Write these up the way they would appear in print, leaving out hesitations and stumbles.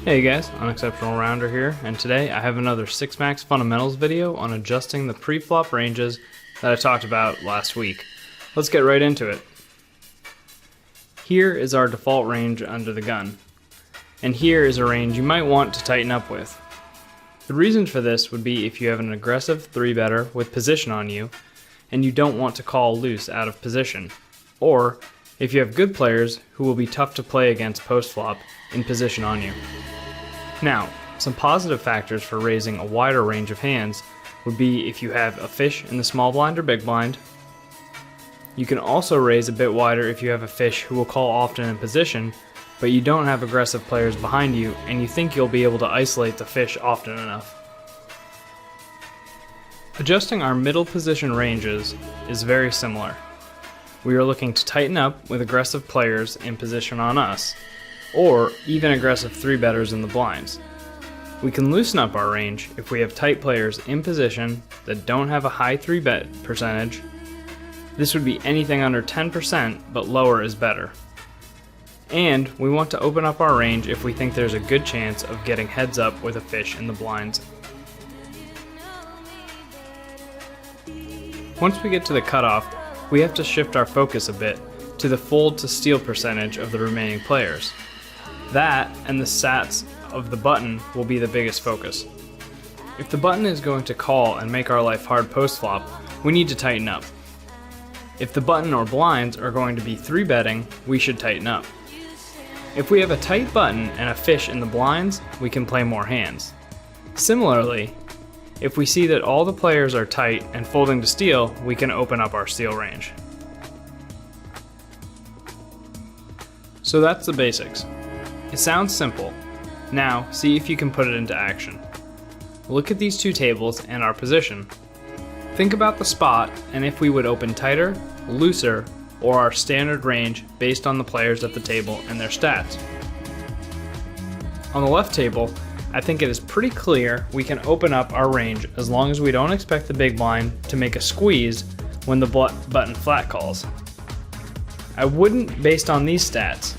Hey guys, Unexceptional Rounder here, and today I have another 6max fundamentals video on adjusting the pre-flop ranges that I talked about last week. Let's get right into it. Here is our default range under the gun, and here is a range you might want to tighten up with. The reason for this would be if you have an aggressive 3-better with position on you, and you don't want to call loose out of position, or if you have good players who will be tough to play against post-flop in position on you. Now, some positive factors for raising a wider range of hands would be if you have a fish in the small blind or big blind. You can also raise a bit wider if you have a fish who will call often in position, but you don't have aggressive players behind you and you think you'll be able to isolate the fish often enough. Adjusting our middle position ranges is very similar. We are looking to tighten up with aggressive players in position on us, or even aggressive 3-betters in the blinds. We can loosen up our range if we have tight players in position that don't have a high 3-bet percentage. This would be anything under 10%, but lower is better. And we want to open up our range if we think there's a good chance of getting heads up with a fish in the blinds. Once we get to the cutoff, we have to shift our focus a bit to the fold to steal percentage of the remaining players. That and the sats of the button will be the biggest focus. If the button is going to call and make our life hard post-flop, we need to tighten up. If the button or blinds are going to be 3-betting, we should tighten up. If we have a tight button and a fish in the blinds, we can play more hands. Similarly, if we see that all the players are tight and folding to steal, we can open up our steal range. So that's the basics. It sounds simple. Now, see if you can put it into action. Look at these two tables and our position. Think about the spot and if we would open tighter, looser, or our standard range based on the players at the table and their stats. On the left table, I think it is pretty clear we can open up our range as long as we don't expect the big blind to make a squeeze when the button flat calls. I wouldn't based on these stats.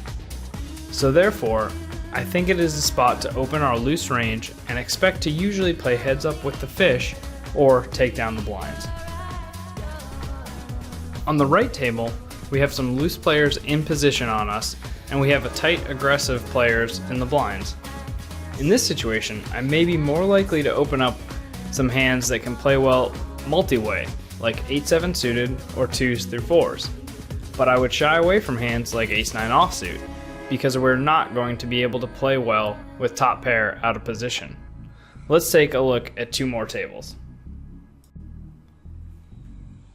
So therefore, I think it is the spot to open our loose range and expect to usually play heads up with the fish or take down the blinds. On the right table, we have some loose players in position on us and we have a tight aggressive players in the blinds. In this situation, I may be more likely to open up some hands that can play well multi-way, like 8-7 suited or 2s through 4s. But I would shy away from hands like Ace-9 offsuit, because we're not going to be able to play well with top pair out of position. Let's take a look at two more tables.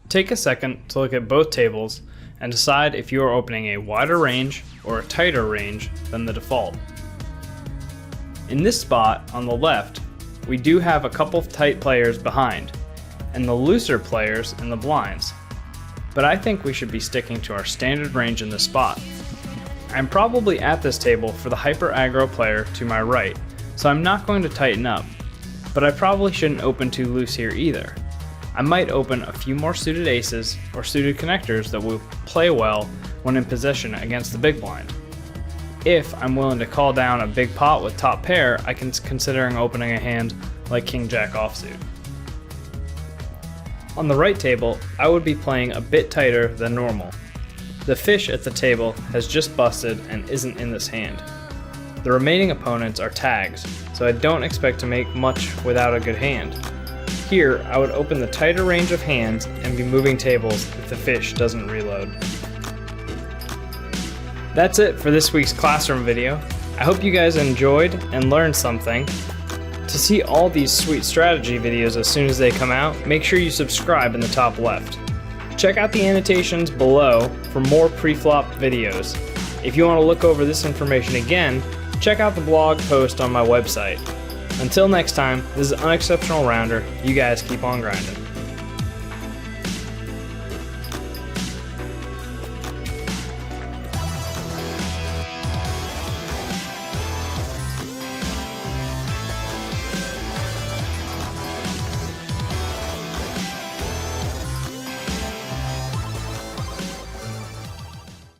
Take a second to look at both tables and decide if you are opening a wider range or a tighter range than the default. In this spot on the left, we do have a couple of tight players behind, and the looser players in the blinds. But I think we should be sticking to our standard range in this spot. I'm probably at this table for the hyper aggro player to my right, so I'm not going to tighten up, but I probably shouldn't open too loose here either. I might open a few more suited aces or suited connectors that will play well when in possession against the big blind. If I'm willing to call down a big pot with top pair, I can consider opening a hand like King-Jack offsuit. On the right table, I would be playing a bit tighter than normal. The fish at the table has just busted and isn't in this hand. The remaining opponents are tags, so I don't expect to make much without a good hand. Here, I would open the tighter range of hands and be moving tables if the fish doesn't reload. That's it for this week's classroom video. I hope you guys enjoyed and learned something. To see all these sweet strategy videos as soon as they come out, make sure you subscribe in the top left. Check out the annotations below for more pre-flop videos. If you want to look over this information again, check out the blog post on my website. Until next time, this is Unexceptional Rounder. You guys keep on grinding.